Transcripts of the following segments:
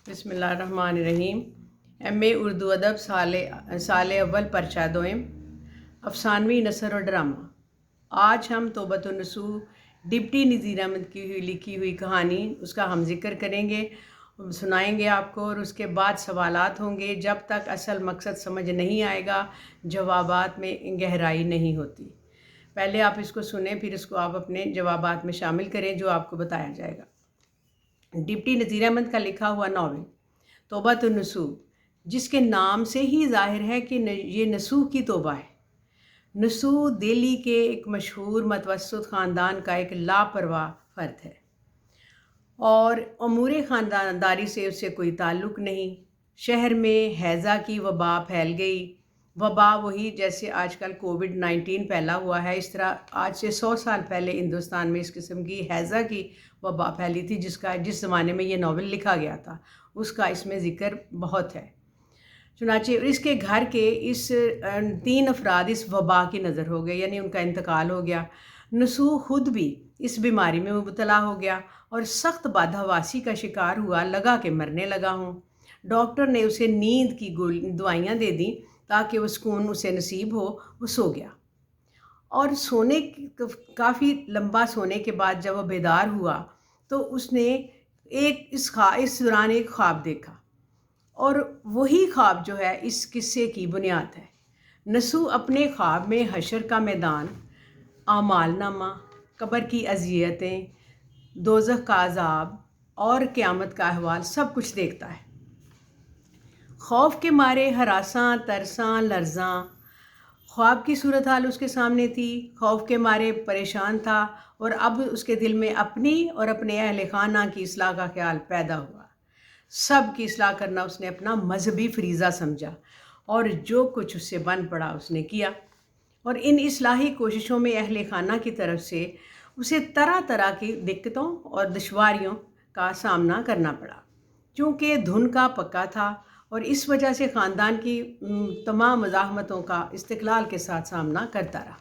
بسم اللہ الرحمن الرحیم۔ M.A اردو ادب سال اول پرچہ دوئم، افسانوی نثر اور ڈرامہ۔ آج ہم توبتہ النصوح ڈپٹی نذیر احمد کی لکھی ہوئی کہانی اس کا ہم ذکر کریں گے، سنائیں گے آپ کو، اور اس کے بعد سوالات ہوں گے۔ جب تک اصل مقصد سمجھ نہیں آئے گا جوابات میں گہرائی نہیں ہوتی۔ پہلے آپ اس کو سنیں، پھر اس کو آپ اپنے جوابات میں شامل کریں جو آپ کو بتایا جائے گا۔ ڈپٹی نذیر احمد کا لکھا ہوا ناول توبتہ النصوح، جس کے نام سے ہی ظاہر ہے کہ یہ نصوح کی توبہ ہے۔ نصوح دہلی کے ایک مشہور متوسط خاندان کا ایک لاپرواہ فرد ہے اور امور خاندانداری سے اسے کوئی تعلق نہیں۔ شہر میں ہیضہ کی وبا پھیل گئی۔ وبا وہی جیسے آج کل کووڈ-19 پھیلا ہوا ہے، اس طرح آج سے 100 سال پہلے ہندوستان میں اس قسم کی ہیضہ کی وبا پھیلی تھی، جس زمانے میں یہ ناول لکھا گیا تھا، اس کا اس میں ذکر بہت ہے۔ چنانچہ اس کے گھر کے 3 افراد اس وبا کی نظر ہو گئے، یعنی ان کا انتقال ہو گیا۔ نصوح خود بھی اس بیماری میں مبتلا ہو گیا اور سخت بدحواسی کا شکار ہوا، لگا کہ مرنے لگا ہوں۔ ڈاکٹر نے اسے نیند کی دوائیاں دے دیں تاکہ وہ سکون اسے نصیب ہو۔ وہ سو گیا اور کافی لمبا سونے کے بعد جب وہ بیدار ہوا تو اس نے اس دوران ایک خواب دیکھا، اور وہی خواب جو ہے اس قصے کی بنیاد ہے۔ نصوح اپنے خواب میں حشر کا میدان، اعمال نامہ، قبر کی اذیتیں، دوزخ کا عذاب اور قیامت کا احوال سب کچھ دیکھتا ہے۔ خوف کے مارے ہراساں، ترساں، لرزاں خواب کی صورتحال اس کے سامنے تھی۔ خوف کے مارے پریشان تھا اور اب اس کے دل میں اپنی اور اپنے اہل خانہ کی اصلاح کا خیال پیدا ہوا۔ سب کی اصلاح کرنا اس نے اپنا مذہبی فریضہ سمجھا اور جو کچھ اس سے بن پڑا اس نے کیا، اور ان اصلاحی کوششوں میں اہل خانہ کی طرف سے اسے طرح طرح کی دقتوں اور دشواریوں کا سامنا کرنا پڑا، چونکہ دھن کا پکا تھا اور اس وجہ سے خاندان کی تمام مزاحمتوں کا استقلال کے ساتھ سامنا کرتا رہا۔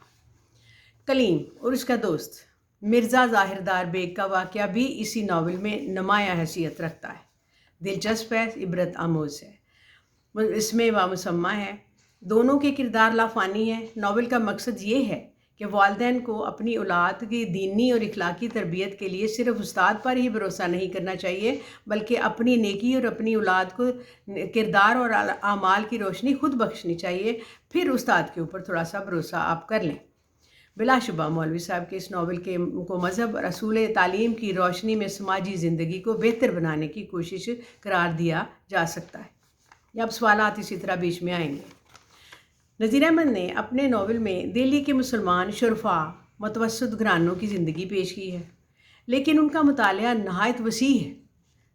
کلیم اور اس کا دوست مرزا ظاہردار بیگ کا واقعہ بھی اسی ناول میں نمایاں حیثیت رکھتا ہے، دلچسپ ہے، عبرت آموز ہے، اس میں بامسمہ ہے۔ دونوں کے کردار لافانی ہیں۔ ناول کا مقصد یہ ہے کہ والدین کو اپنی اولاد کی دینی اور اخلاقی تربیت کے لیے صرف استاد پر ہی بھروسہ نہیں کرنا چاہیے، بلکہ اپنی نیکی اور اپنی اولاد کو کردار اور اعمال کی روشنی خود بخشنی چاہیے، پھر استاد کے اوپر تھوڑا سا بھروسہ آپ کر لیں۔ بلا شبہ مولوی صاحب کے اس ناول کو مذہب اور اصول تعلیم کی روشنی میں سماجی زندگی کو بہتر بنانے کی کوشش قرار دیا جا سکتا ہے۔ اب سوالات اسی طرح بیچ میں آئیں گے۔ نذیر احمد نے اپنے ناول میں دہلی کے مسلمان شرفاء، متوسط گھرانوں کی زندگی پیش کی ہے، لیکن ان کا مطالعہ نہایت وسیع ہے۔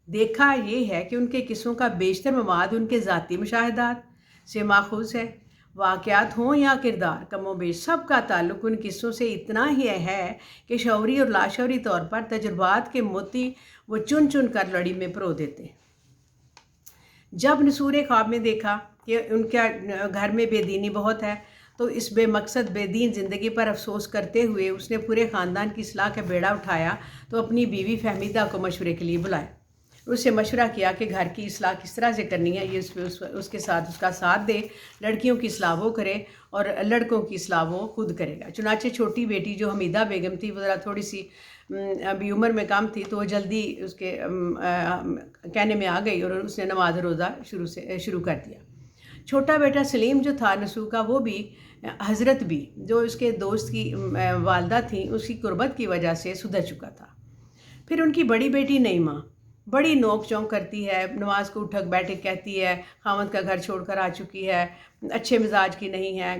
دیکھا یہ ہے کہ ان کے قصوں کا بیشتر مواد ان کے ذاتی مشاہدات سے ماخوذ ہے۔ واقعات ہوں یا کردار، کم و بیش سب کا تعلق ان قصوں سے اتنا ہی ہے کہ شعوری اور لاشعوری طور پر تجربات کے موتی وہ چن چن کر لڑی میں پرو دیتے ہیں۔ جب نصوح نے خواب میں دیکھا کہ ان کے گھر میں بے دینی بہت ہے تو اس بے مقصد بے دین زندگی پر افسوس کرتے ہوئے اس نے پورے خاندان کی اصلاح کا بیڑا اٹھایا تو اپنی بیوی فہمیدہ کو مشورے کے لیے بلایا۔ اس سے مشورہ کیا کہ گھر کی اصلاح کس طرح سے کرنی ہے، یہ اس کے ساتھ اس کا ساتھ دے۔ لڑکیوں کی اصلاح وہ کرے اور لڑکوں کی اصلاح وہ خود کرے گا۔ چنانچہ چھوٹی بیٹی جو حمیدہ بیگم تھی، وہ ذرا تھوڑی سی ابھی عمر میں کم تھی، تو وہ جلدی اس کے کہنے میں آ گئی اور اس نے نماز روزہ شروع کر دیا۔ چھوٹا بیٹا سلیم جو تھا نصوح کا، وہ بھی حضرت بھی جو اس کے دوست کی والدہ تھیں، اس کی قربت کی وجہ سے سدھر چکا تھا۔ پھر ان کی بڑی بیٹی نعیمہ بڑی نوک چونک کرتی ہے، نماز کو اٹھک بیٹھک کہتی ہے، خاوند کا گھر چھوڑ کر آ چکی ہے، اچھے مزاج کی نہیں ہے،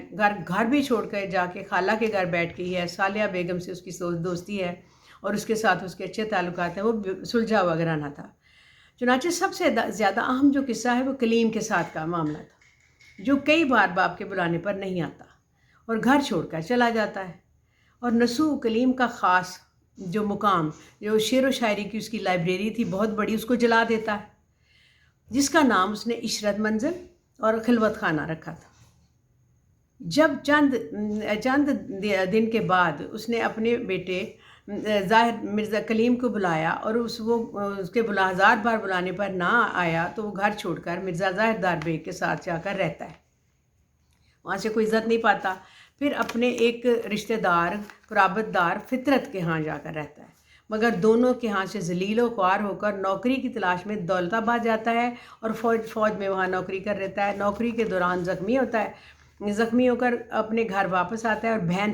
گھر بھی چھوڑ کر جا کے خالہ کے گھر بیٹھ گئی ہے۔ صالحہ بیگم سے اس کی دوستی ہے اور اس کے ساتھ اس کے اچھے تعلقات ہیں، وہ سلجھا ہوا گھرانہ تھا۔ چنانچہ سب سے زیادہ اہم جو قصہ ہے وہ کلیم کے ساتھ کا معاملہ تھا، جو کئی بار باپ کے بلانے پر نہیں آتا اور گھر چھوڑ کر چلا جاتا ہے، اور نصوح کلیم کا خاص جو مقام، جو شعر و شاعری کی اس کی لائبریری تھی بہت بڑی، اس کو جلا دیتا ہے، جس کا نام اس نے عشرت منزل اور خلوت خانہ رکھا تھا۔ جب چند دن کے بعد اس نے اپنے بیٹے ظاہر مرزا کلیم کو بلایا اور اس کے 1000 بار بلانے پر نہ آیا تو وہ گھر چھوڑ کر مرزا ظاہر دار بیگ کے ساتھ جا کر رہتا ہے، وہاں سے کوئی عزت نہیں پاتا، پھر اپنے ایک رشتہ دار قرابت دار فطرت کے ہاں جا کر رہتا ہے، مگر دونوں کے ہاں سے ذلیل و خوار ہو کر نوکری کی تلاش میں دولت آباد جاتا ہے اور فوج میں وہاں نوکری کر رہتا ہے۔ نوکری کے دوران زخمی ہوتا ہے، زخمی ہو کر اپنے گھر واپس آتا ہے اور بہن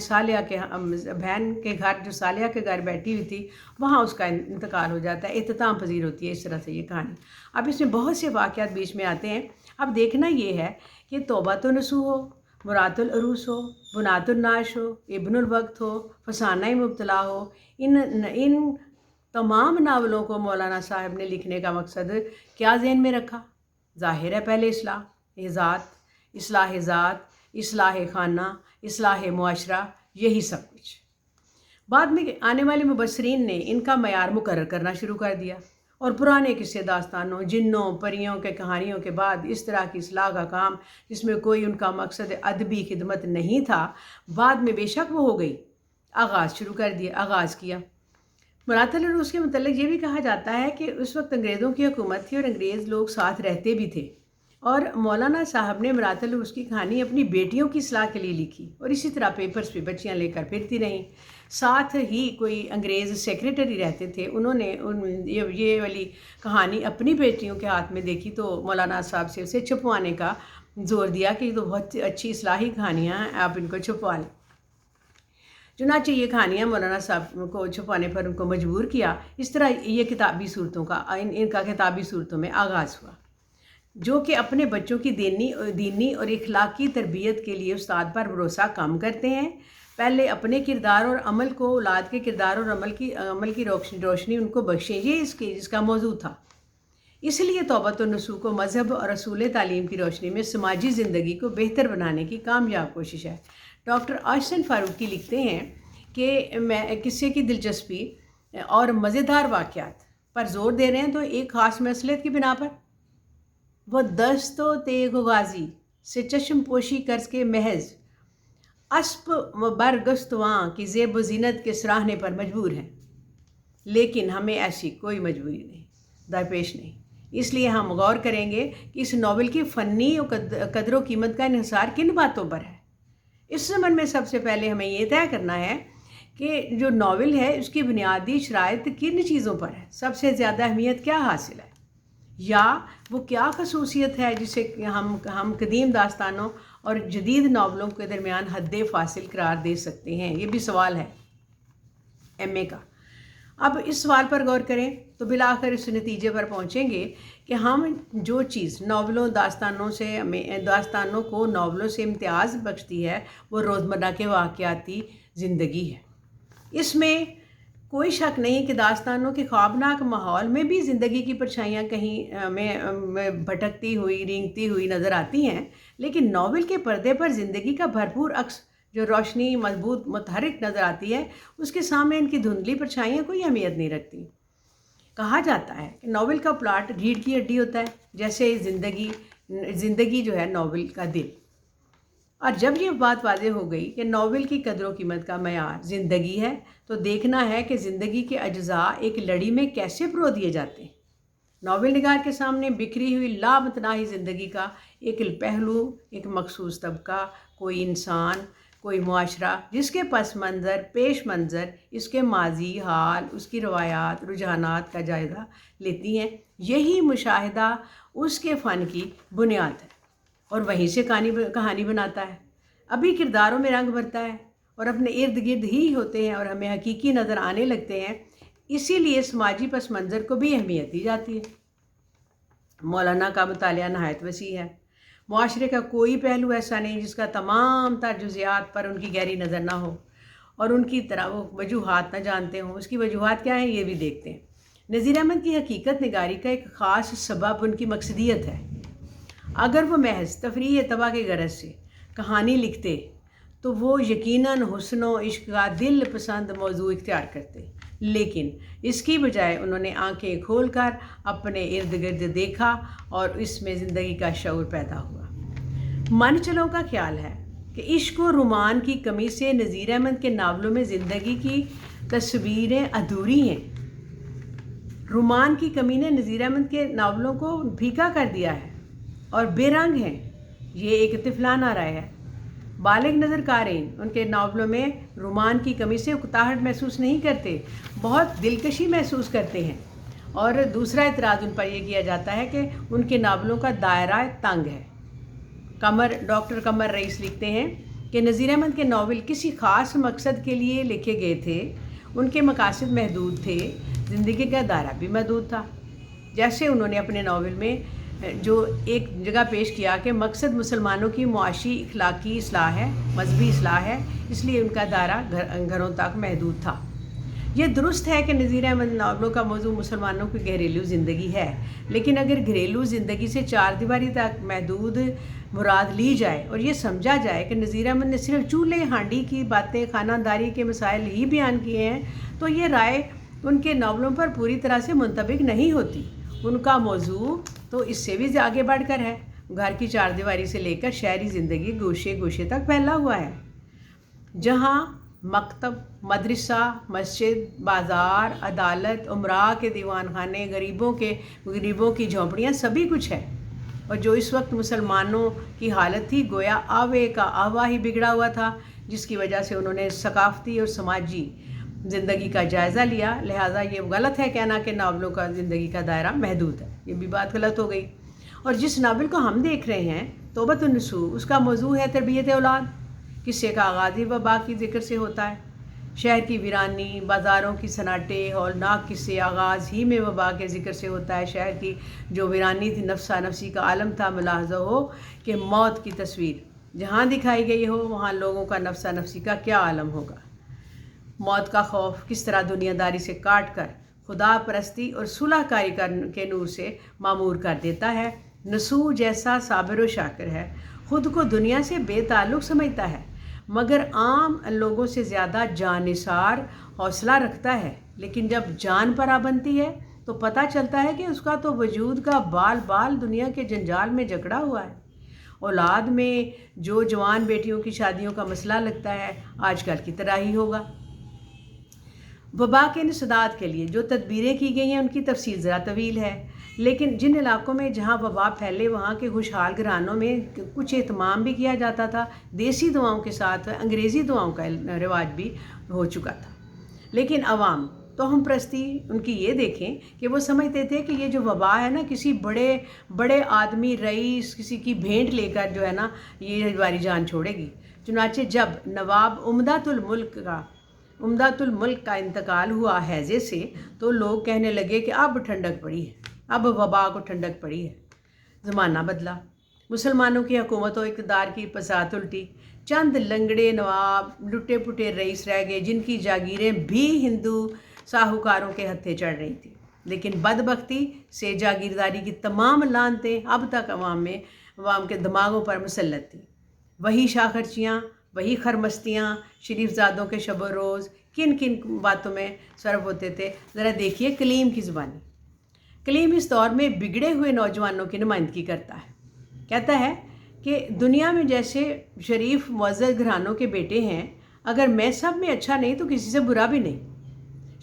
کے گھر، جو سالیہ کے گھر بیٹھی ہوئی تھی، وہاں اس کا انتقال ہو جاتا ہے۔ اختتام پذیر ہوتی ہے اس طرح سے یہ کہانی۔ اب اس میں بہت سے واقعات بیچ میں آتے ہیں۔ اب دیکھنا یہ ہے کہ توبۃ النصوح ہو، مرات العروس ہو، بنات النعش ہو، ابن الوقت ہو، فسانہ مبتلا ہو، ان تمام ناولوں کو مولانا صاحب نے لکھنے کا مقصد کیا ذہن میں رکھا؟ ظاہر ہے پہلے اصلاح ذات، اصلاح خانہ، اصلاح معاشرہ، یہی سب کچھ۔ بعد میں آنے والے مبصرین نے ان کا معیار مقرر کرنا شروع کر دیا اور پرانے قصے داستانوں، جنوں، پریوں کے کہانیوں کے بعد اس طرح کی اصلاح کا کام، جس میں کوئی ان کا مقصد ادبی خدمت نہیں تھا، بعد میں بے شک وہ ہو گئی، آغاز کیا۔ مرات العروس کے متعلق یہ بھی کہا جاتا ہے کہ اس وقت انگریزوں کی حکومت تھی اور انگریز لوگ ساتھ رہتے بھی تھے، اور مولانا صاحب نے مرات العروس کی کہانی اپنی بیٹیوں کی اصلاح کے لیے لکھی اور اسی طرح پیپرز پہ بچیاں لے کر پھرتی رہیں۔ ساتھ ہی کوئی انگریز سیکریٹری رہتے تھے، انہوں نے یہ والی کہانی اپنی بیٹیوں کے ہاتھ میں دیکھی تو مولانا صاحب سے اسے چھپوانے کا زور دیا کہ یہ تو بہت اچھی اصلاحی کہانیاں ہیں، آپ ان کو چھپوا لیں۔ چنانچہ یہ کہانیاں مولانا صاحب کو چھپانے پر ان کو مجبور کیا۔ اس طرح یہ کتابی صورتوں کا ان کا کتابی صورتوں میں آغاز ہوا، جو کہ اپنے بچوں کی دینی اور اخلاقی تربیت کے لیے استاد پر بھروسہ کم کرتے ہیں۔ پہلے اپنے کردار اور عمل کو، اولاد کے کردار اور عمل کی روشنی ان کو بخشیں، یہ اس کا موضوع تھا۔ اس لیے توبۃ النصوح کو مذہب اور اصول تعلیم کی روشنی میں سماجی زندگی کو بہتر بنانے کی کامیاب کوشش ہے۔ ڈاکٹر آشن فاروقی لکھتے ہیں کہ میں قصے کی دلچسپی اور مزیدار واقعات پر زور دے رہے ہیں تو ایک خاص مصلحت کی بنا پر وہ دست و تیغ و غازی سے چشم پوشی کرز کے محض اسب و برگستواں کی زیب و زینت کے سراہنے پر مجبور ہیں، لیکن ہمیں ایسی کوئی مجبوری نہیں، درپیش نہیں۔ اس لیے ہم غور کریں گے کہ اس ناول کی فنی قدر و قیمت کا انحصار کن باتوں پر ہے۔ اس زمن میں سب سے پہلے ہمیں یہ طے کرنا ہے کہ جو ناول ہے اس کی بنیادی شرائط کن چیزوں پر ہے، سب سے زیادہ اہمیت کیا حاصل ہے، یا وہ کیا خصوصیت ہے جسے ہم قدیم داستانوں اور جدید ناولوں کے درمیان حد فاصل قرار دے سکتے ہیں۔ یہ بھی سوال ہے M.A کا۔ اب اس سوال پر غور کریں تو بالآخر اس نتیجے پر پہنچیں گے کہ ہم جو چیز داستانوں کو ناولوں سے امتیاز بخشتی ہے وہ روزمرہ کے واقعاتی زندگی ہے۔ اس میں کوئی شک نہیں کہ داستانوں کے خوابناک ماحول میں بھی زندگی کی پرچھائیاں کہیں میں بھٹکتی ہوئی، رینگتی ہوئی نظر آتی ہیں، لیکن ناول کے پردے پر زندگی کا بھرپور عکس جو روشنی، مضبوط، متحرک نظر آتی ہے، اس کے سامنے ان کی دھندلی پرچھائیاں کوئی اہمیت نہیں رکھتی۔ کہا جاتا ہے کہ ناول کا پلاٹ ریڑھ کی ہڈی ہوتا ہے، جیسے زندگی جو ہے ناول کا دل۔ اور جب یہ بات واضح ہو گئی کہ ناول کی قدر و قیمت کا معیار زندگی ہے، تو دیکھنا ہے کہ زندگی کے اجزاء ایک لڑی میں کیسے پرو دیے جاتے ہیں۔ ناول نگار کے سامنے بکھری ہوئی لامتناہی زندگی کا ایک پہلو، ایک مخصوص طبقہ، کوئی انسان، کوئی معاشرہ، جس کے پس منظر، پیش منظر، اس کے ماضی، حال، اس کی روایات، رجحانات کا جائزہ لیتی ہیں۔ یہی مشاہدہ اس کے فن کی بنیاد ہے اور وہیں سے کہانی بناتا ہے، ابھی کرداروں میں رنگ بھرتا ہے اور اپنے ارد گرد ہی ہوتے ہیں اور ہمیں حقیقی نظر آنے لگتے ہیں۔ اسی لیے سماجی پس منظر کو بھی اہمیت دی جاتی ہے۔ مولانا کا مطالعہ نہایت وسیع ہے۔ معاشرے کا کوئی پہلو ایسا نہیں جس کا تمام تر جزیات پر ان کی گہری نظر نہ ہو اور ان کی طرح وہ وجوہات نہ جانتے ہوں۔ اس کی وجوہات کیا ہیں یہ بھی دیکھتے ہیں۔ نذیر احمد کی حقیقت نگاری کا ایک خاص سبب ان کی مقصدیت ہے۔ اگر وہ محض تفریح طبع کے غرض سے کہانی لکھتے تو وہ یقیناً حسن و عشق کا دل پسند موضوع اختیار کرتے، لیکن اس کی بجائے انہوں نے آنکھیں کھول کر اپنے ارد گرد دیکھا اور اس میں زندگی کا شعور پیدا ہوا۔ من چلوں کا خیال ہے کہ عشق و رومان کی کمی سے نذیر احمد کے ناولوں میں زندگی کی تصویریں ادھوری ہیں۔ رومان کی کمی نے نذیر احمد کے ناولوں کو پھیکا کر دیا ہے اور بے رنگ ہیں، یہ ایک طفلانہ رائے ہے۔ بالغ نظر قارئین ان کے ناولوں میں رومان کی کمی سے اکتاہٹ محسوس نہیں کرتے، بہت دلکشی محسوس کرتے ہیں۔ اور دوسرا اعتراض ان پر یہ کیا جاتا ہے کہ ان کے ناولوں کا دائرہ تنگ ہے۔ ڈاکٹر قمر رئیس لکھتے ہیں کہ نذیر احمد کے ناول کسی خاص مقصد کے لیے لکھے گئے تھے، ان کے مقاصد محدود تھے، زندگی کا دائرہ بھی محدود تھا۔ جیسے انہوں نے اپنے ناول میں جو ایک جگہ پیش کیا کہ مقصد مسلمانوں کی معاشی اخلاقی اصلاح ہے، مذہبی اصلاح ہے، اس لیے ان کا دائرہ گھروں تک محدود تھا۔ یہ درست ہے کہ نذیر احمد ناولوں کا موضوع مسلمانوں کی گھریلو زندگی ہے، لیکن اگر گھریلو زندگی سے چار دیواری تک محدود مراد لی جائے اور یہ سمجھا جائے کہ نذیر احمد نے صرف چولہے ہانڈی کی باتیں، خانہ داری کے مسائل ہی بیان کیے ہیں، تو یہ رائے ان کے ناولوں پر پوری طرح سے منطبق نہیں ہوتی۔ ان کا موضوع تو اس سے بھی آگے بڑھ کر ہے، گھر کی چار دیواری سے لے کر شہری زندگی گوشے گوشے تک پھیلا ہوا ہے، جہاں مکتب، مدرسہ، مسجد، بازار، عدالت، امراء کے دیوان خانے، غریبوں کی جھونپڑیاں سبھی کچھ ہے۔ اور جو اس وقت مسلمانوں کی حالت تھی گویا آوے کا آوا ہی بگڑا ہوا تھا، جس کی وجہ سے انہوں نے ثقافتی اور سماجی زندگی کا جائزہ لیا۔ لہٰذا یہ غلط ہے کہنا کہ ناولوں کا زندگی کا دائرہ محدود ہے، یہ بھی بات غلط ہو گئی۔ اور جس ناول کو ہم دیکھ رہے ہیں توبتہ النصوح، اس کا موضوع ہے تربیت اولاد۔ قصے کا آغاز ہی وبا کی ذکر سے ہوتا ہے۔ شہر کی ویرانی، بازاروں کی سناٹے، ہولناک قصے آغاز ہی میں وبا کے ذکر سے ہوتا ہے۔ شہر کی جو ویرانی تھی نفسا نفسی کا عالم تھا، ملاحظہ ہو کہ موت کی تصویر جہاں دکھائی گئی ہو وہاں لوگوں کا نفسا نفسی کا کیا عالم ہوگا۔ موت کا خوف کس طرح دنیا داری سے کاٹ کر خدا پرستی اور صلح کاری کے نور سے معمور کر دیتا ہے۔ نصوح جیسا صابر و شاکر ہے، خود کو دنیا سے بے تعلق سمجھتا ہے، مگر عام لوگوں سے زیادہ جان نثار حوصلہ رکھتا ہے، لیکن جب جان پر آ بنتی ہے تو پتہ چلتا ہے کہ اس کا تو وجود کا بال بال دنیا کے جنجال میں جکڑا ہوا ہے۔ اولاد میں جو جوان بیٹیوں کی شادیوں کا مسئلہ لگتا ہے، آج کل کی طرح ہی ہوگا۔ وبا کے انسداد کے لیے جو تدبیریں کی گئی ہیں ان کی تفصیل ذرا طویل ہے، لیکن جن علاقوں میں جہاں وبا پھیلے وہاں کے خوشحال گھرانوں میں کچھ اہتمام بھی کیا جاتا تھا، دیسی دواؤں کے ساتھ انگریزی دواؤں کا رواج بھی ہو چکا تھا۔ لیکن عوام توہم پرستی ان کی یہ دیکھیں کہ وہ سمجھتے تھے کہ یہ جو وبا ہے نا، کسی بڑے آدمی رئیس کسی کی بھینٹ لے کر جو ہے نا یہ ہماری جان چھوڑے گی۔ چنانچہ جب نواب عمدۃ الملک کا انتقال ہوا ہیضے سے، تو لوگ کہنے لگے کہ اب ٹھنڈک پڑی ہے، اب وبا کو ٹھنڈک پڑی ہے۔ زمانہ بدلا، مسلمانوں کی حکومت و اقتدار کی بساط الٹی، چند لنگڑے نواب، لٹے پٹے رئیس رہ گئے جن کی جاگیریں بھی ہندو ساہوکاروں کے ہتھے چڑھ رہی تھیں۔ لیکن بدبختی سے جاگیرداری کی تمام لعنتیں اب تک عوام کے دماغوں پر مسلط تھیں۔ وہی شاخرچیاں، وہی خرمستیاں، شریف زادوں کے شب و روز کن کن باتوں میں صرف ہوتے تھے، ذرا دیکھیے کلیم کی زبانی۔ کلیم اس دور میں بگڑے ہوئے نوجوانوں کی نمائندگی کرتا ہے۔ کہتا ہے کہ دنیا میں جیسے شریف معزز گھرانوں کے بیٹے ہیں، اگر میں سب میں اچھا نہیں تو کسی سے برا بھی نہیں۔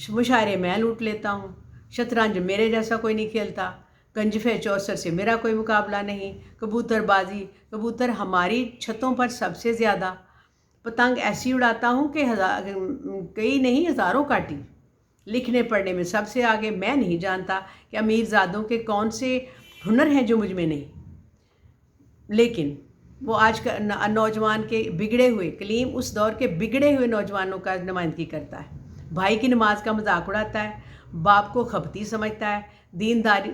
مشاعرے میں لوٹ لیتا ہوں، شطرنج میرے جیسا کوئی نہیں کھیلتا، گنجفے چوسر سے میرا کوئی مقابلہ نہیں، کبوتر ہماری چھتوں پر سب سے زیادہ، پتنگ ایسی اڑاتا ہوں کہ کئی نہیں ہزاروں کاٹی، لکھنے پڑھنے میں سب سے آگے، میں نہیں جانتا کہ امیر زادوں کے کون سے ہنر ہیں جو مجھ میں نہیں۔ لیکن وہ آج کا نوجوان کے بگڑے ہوئے، کلیم اس دور کے بگڑے ہوئے نوجوانوں کا نمائندگی کرتا ہے۔ بھائی کی نماز کا مذاق اڑاتا ہے، باپ کو خبتی سمجھتا ہے،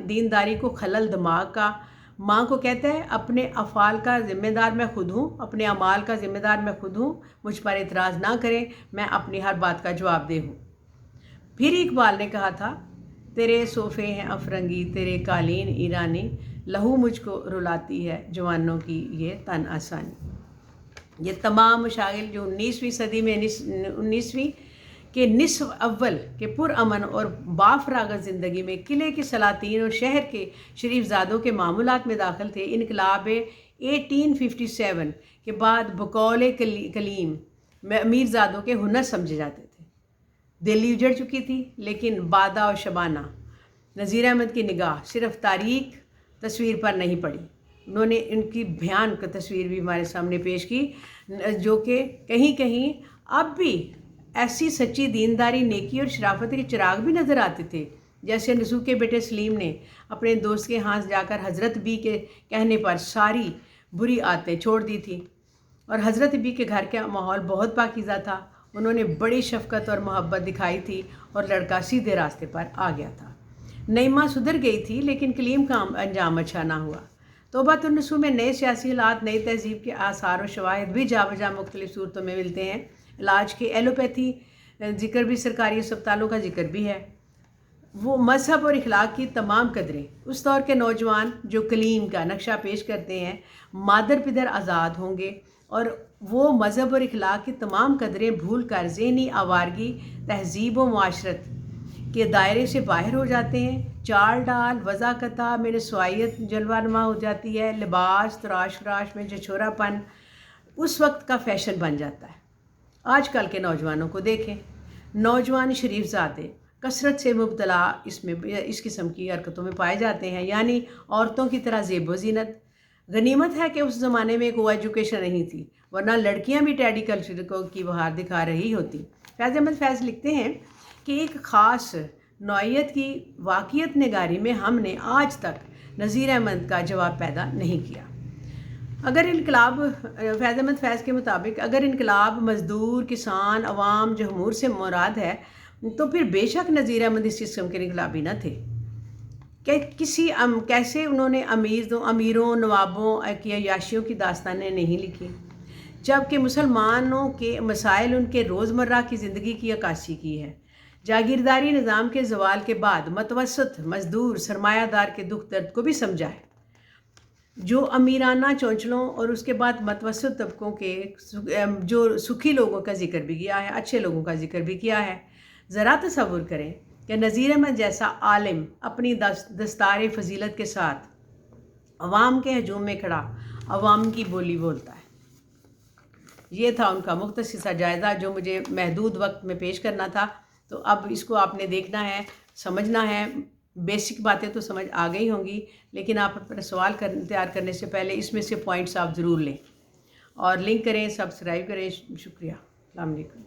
دینداری کو خلل دماغ کا، ماں کو کہتا ہے اپنے افعال کا ذمہ دار میں خود ہوں، اپنے اعمال کا ذمہ دار میں خود ہوں، مجھ پر اعتراض نہ کریں، میں اپنی ہر بات کا جواب دہ ہوں۔ پھر اقبال نے کہا تھا، تیرے صوفے ہیں افرنگی، تیرے قالین ایرانی، لہو مجھ کو رلاتی ہے جوانوں کی یہ تن آسانی۔ یہ تمام مشاغل جو 19ویں صدی میں 19ویں کے نصف اول کے پرامن اور بافراغت زندگی میں قلعے کے سلاطین اور شہر کے شریف زادوں کے معمولات میں داخل تھے، انقلاب 1857 کے بعد بقول کلیم میں امیر زادوں کے ہنر سمجھے جاتے تھے۔ دل اجڑ چکی تھی، لیکن بادہ و شبانہ نذیر احمد کی نگاہ صرف تاریک تصویر پر نہیں پڑی، انہوں نے ان کی بھیانک تصویر بھی ہمارے سامنے پیش کی، جو کہ کہیں کہیں اب بھی ایسی سچی دینداری، نیکی اور شرافت کے چراغ بھی نظر آتے تھے، جیسے نذیر کے بیٹے سلیم نے اپنے دوست کے ہاں جا کر حضرت بی کے کہنے پر ساری بری عادتیں چھوڑ دی تھی، اور حضرت بی کے گھر کا ماحول بہت پاکیزہ تھا، انہوں نے بڑی شفقت اور محبت دکھائی تھی اور لڑکا سیدھے راستے پر آ گیا تھا۔ نعیمہ سدھر گئی تھی، لیکن کلیم کا انجام اچھا نہ ہوا۔ توبۃ النصوح میں نئے سیاسی حالات، نئی تہذیب کے آثار و شواہد بھی جا بجا مختلف صورتوں میں ملتے ہیں۔ علاج کے ایلوپیتھی ذکر بھی، سرکاری اسپتالوں کا ذکر بھی ہے۔ وہ مذہب اور اخلاق کی تمام قدریں، اس دور کے نوجوان جو کلیم کا نقشہ پیش کرتے ہیں، مادر پدر آزاد ہوں گے اور وہ مذہب اور اخلاق کی تمام قدریں بھول کر ذہنی آوارگی، تہذیب و معاشرت کے دائرے سے باہر ہو جاتے ہیں۔ چال ڈال، وضاقتہ میں نسوائیت جلوہ نما ہو جاتی ہے، لباس، تراش فراش میں جھچھورا پن اس وقت کا فیشن بن جاتا ہے۔ آج کل کے نوجوانوں کو دیکھیں، نوجوان شریف زادے کثرت سے مبتلا اس قسم کی حرکتوں میں پائے جاتے ہیں، یعنی عورتوں کی طرح زیب و زینت۔ غنیمت ہے کہ اس زمانے میں کو ایجوکیشن نہیں تھی، ورنہ لڑکیاں بھی ٹیڈی کلچر کی بہار دکھا رہی ہوتی۔ فیض احمد فیض لکھتے ہیں کہ ایک خاص نوعیت کی واقعیت نگاری میں ہم نے آج تک نذیر احمد کا جواب پیدا نہیں کیا۔ اگر انقلاب، فیض احمد فیض کے مطابق، اگر انقلاب مزدور، کسان، عوام، جمہور سے مراد ہے تو پھر بے شک نذیر احمد اس قسم کے انقلابی نہ تھے۔ کہ کیسے انہوں نے امیروں، نوابوں کی عیاشیوں کی داستانیں نہیں لکھی، جبکہ مسلمانوں کے مسائل ان کے روزمرہ کی زندگی کی عکاسی کی ہے۔ جاگیرداری نظام کے زوال کے بعد متوسط مزدور سرمایہ دار کے دکھ درد کو بھی سمجھا ہے، جو امیرانہ چونچلوں اور اس کے بعد متوسط طبقوں کے جو سکھی لوگوں کا ذکر بھی کیا ہے، اچھے لوگوں کا ذکر بھی کیا ہے۔ ذرا تصور کریں کہ نذیر احمد جیسا عالم اپنی دستار فضیلت کے ساتھ عوام کے ہجوم میں کھڑا عوام کی بولی بولتا ہے۔ یہ تھا ان کا مختصر سا جائزہ جو مجھے محدود وقت میں پیش کرنا تھا، تو اب اس کو آپ نے دیکھنا ہے، سمجھنا ہے۔ بیسک باتیں تو سمجھ آ گئی ہوں گی، لیکن آپ اپنا سوال تیار کرنے سے پہلے اس میں سے پوائنٹس آپ ضرور لیں اور لنک کریں، سبسکرائب کریں۔ شکریہ، السلام علیکم۔